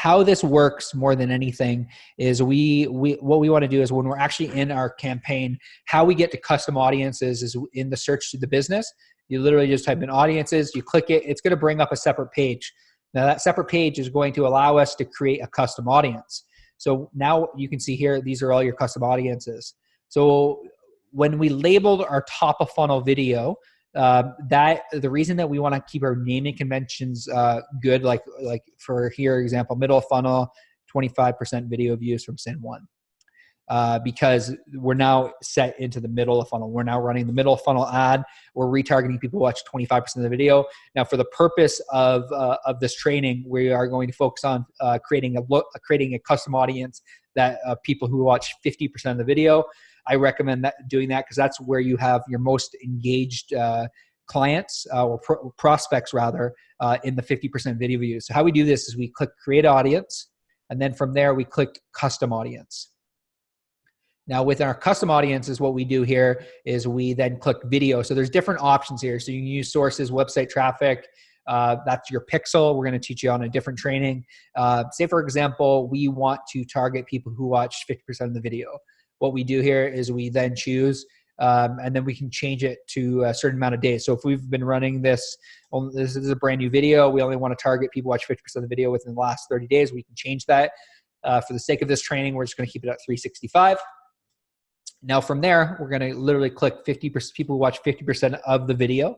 how this works more than anything is what we want to do is when we're actually in our campaign, how we get to custom audiences is in the search to the business. You literally just type in audiences, you click it, it's going to bring up a separate page. Now that separate page is going to allow us to create a custom audience. So now you can see here, these are all your custom audiences. So when we labeled our top of funnel video, that the reason that we want to keep our naming conventions good, like for here example, middle of funnel, 25% video views from Sin 1. Because we're now set into the middle of funnel. We're now running the middle of funnel ad. We're retargeting people who watch 25% of the video. Now, for the purpose of this training, we are going to focus on creating a custom audience that people who watch 50% of the video. I recommend doing that because that's where you have your most engaged clients or prospects rather in the 50% video views. So how we do this is we click create audience, and then from there we click custom audience. Now with our custom audiences, what we do here is we then click video. So there's different options here. So you can use sources, website traffic. That's your pixel. We're going to teach you on a different training. Say for example, we want to target people who watch 50% of the video. What we do here is we then choose, and then we can change it to a certain amount of days. So if we've been running this is a brand new video, we only want to target people who watch 50% of the video within the last 30 days, we can change that. For the sake of this training, we're just going to keep it at 365. Now from there, we're going to literally click 50% people who watch 50% of the video.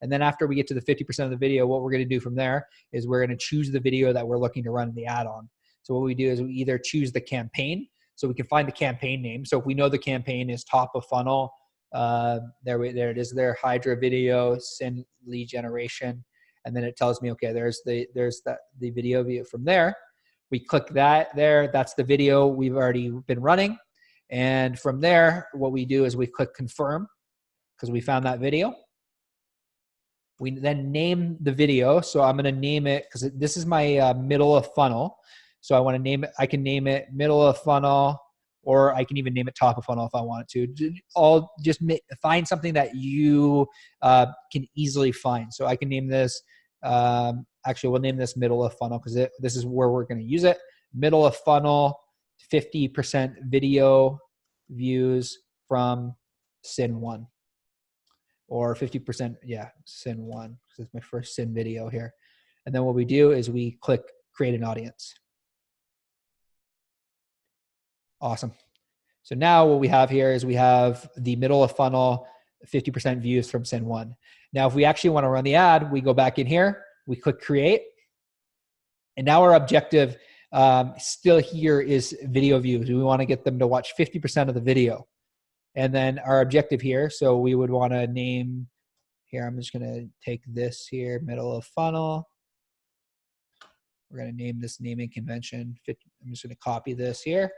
And then after we get to the 50% of the video, what we're going to do from there is we're going to choose the video that we're looking to run the ad on. So what we do is we either choose the campaign, so we can find the campaign name. So if we know the campaign is top of funnel, there it is there, Hydra video, Sin lead generation. And then it tells me, okay, there's the video view. From there, we click that there. That's the video we've already been running. And from there, what we do is we click confirm because we found that video. We then name the video. So I'm going to name it because this is my middle of funnel. So I want to name it, I can name it middle of funnel, or I can even name it top of funnel if I want to. I'll just find something that you can easily find. So I can name this, actually we'll name this middle of funnel because this is where we're going to use it. Middle of funnel, 50% video views from Sin 1. Or 50%, yeah, Sin 1. This is my first Sin video here. And then what we do is we click create an audience. Awesome. So now what we have here is we have the middle of funnel, 50% views from Sin 1. Now, if we actually want to run the ad, we go back in here, we click create. And now our objective still here is video views. We want to get them to watch 50% of the video. And then our objective here, so we would want to name, here I'm just going to take this here, middle of funnel. We're going to name this naming convention. I'm just going to copy this here.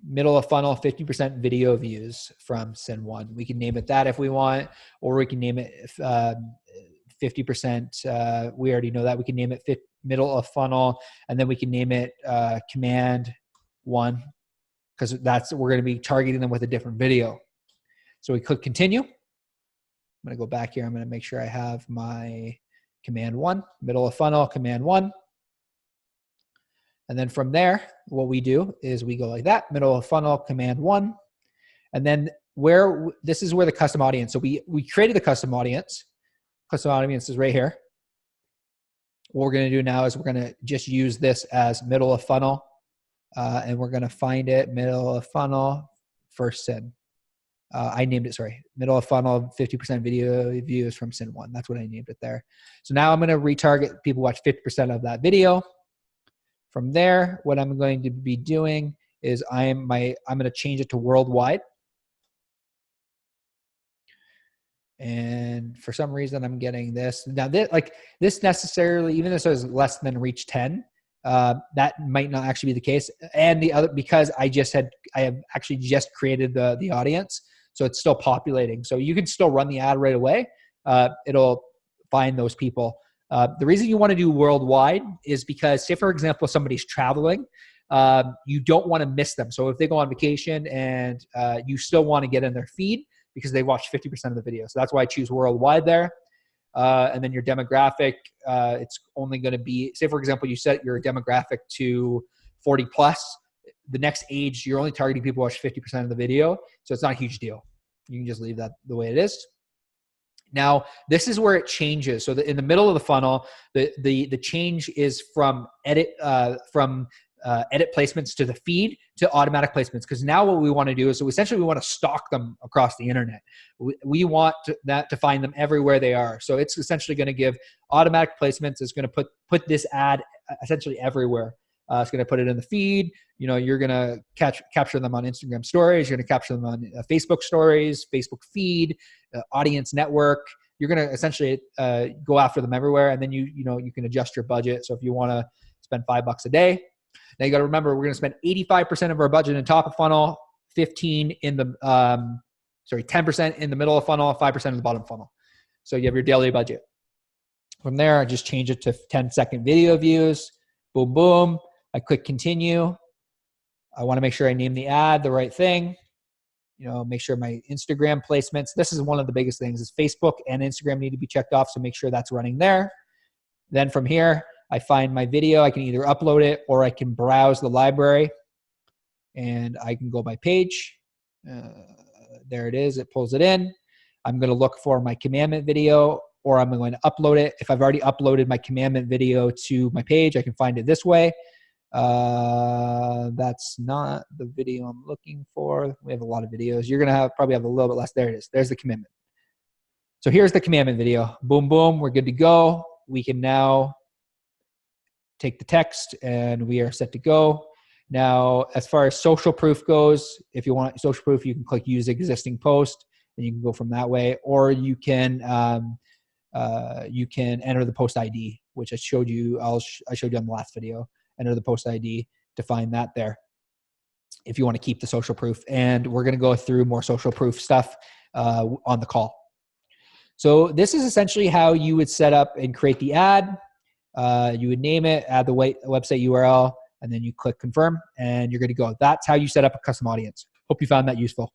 Middle of funnel, 50% video views from Sin 1. We can name it that if we want, or we can name it 50%. We already know that. We can name it middle of funnel, and then we can name it command 1, because we're going to be targeting them with a different video. So we click continue. I'm going to go back here. I'm going to make sure I have my command 1, middle of funnel, command 1. And then from there, what we do is we go like that, middle of funnel, command 1. And then this is where the custom audience. So we created the custom audience. Custom audience is right here. What we're going to do now is we're going to just use this as middle of funnel. And we're going to find it, middle of funnel, first Sin. I named it, sorry, middle of funnel, 50% video views from Sin 1. That's what I named it there. So now I'm going to retarget people who watch 50% of that video. From there, what I'm going to be doing is I'm going to change it to worldwide. And for some reason, I'm getting this. Now, this necessarily, even though it says less than reach 10, that might not actually be the case. And the other, because I have actually just created the audience, so it's still populating. So you can still run the ad right away. It'll find those people. The reason you want to do worldwide is because, say for example, somebody's traveling, you don't want to miss them. So if they go on vacation and you still want to get in their feed because they watch 50% of the video. So that's why I choose worldwide there. And then your demographic, it's only going to be, say, for example, you set your demographic to 40 plus. The next age, you're only targeting people who watch 50% of the video. So it's not a huge deal. You can just leave that the way it is. Now, this is where it changes. So in the middle of the funnel, the change is from edit placements to the feed to automatic placements. Because now what we want to do is, so essentially we want to stalk them across the internet. We want that to find them everywhere they are. So it's essentially going to give automatic placements. It's going to put this ad essentially everywhere. It's going to put it in the feed. You know, you're going to capture them on Instagram stories. You're going to capture them on Facebook stories, Facebook feed, audience network. You're going to essentially go after them everywhere. And then you can adjust your budget. So if you want to spend $5 a day, now you got to remember, we're going to spend 85% of our budget in top of funnel, 10% in the middle of funnel, 5% in the bottom funnel. So you have your daily budget. From there, I just change it to 10-second video views. Boom, boom. I click continue. I want to make sure I name the ad the right thing. You know, make sure my Instagram placements. This is one of the biggest things is Facebook and Instagram need to be checked off. So make sure that's running there. Then from here, I find my video. I can either upload it or I can browse the library and I can go by page. There it is. It pulls it in. I'm going to look for my commandment video or I'm going to upload it. If I've already uploaded my commandment video to my page, I can find it this way. That's not the video I'm looking for. We have a lot of videos. You're going to probably have a little bit less. There it is. There's the commandment. So here's the commandment video. Boom, boom. We're good to go. We can now take the text and we are set to go. Now, as far as social proof goes, if you want social proof, you can click use existing post and you can go from that way, or you can enter the post ID, which I showed you. I showed you on the last video. Enter the post ID to find that there if you want to keep the social proof. And we're going to go through more social proof stuff on the call. So this is essentially how you would set up and create the ad. You would name it, add the website URL, and then you click confirm and you're good to go. That's how you set up a custom audience. Hope you found that useful.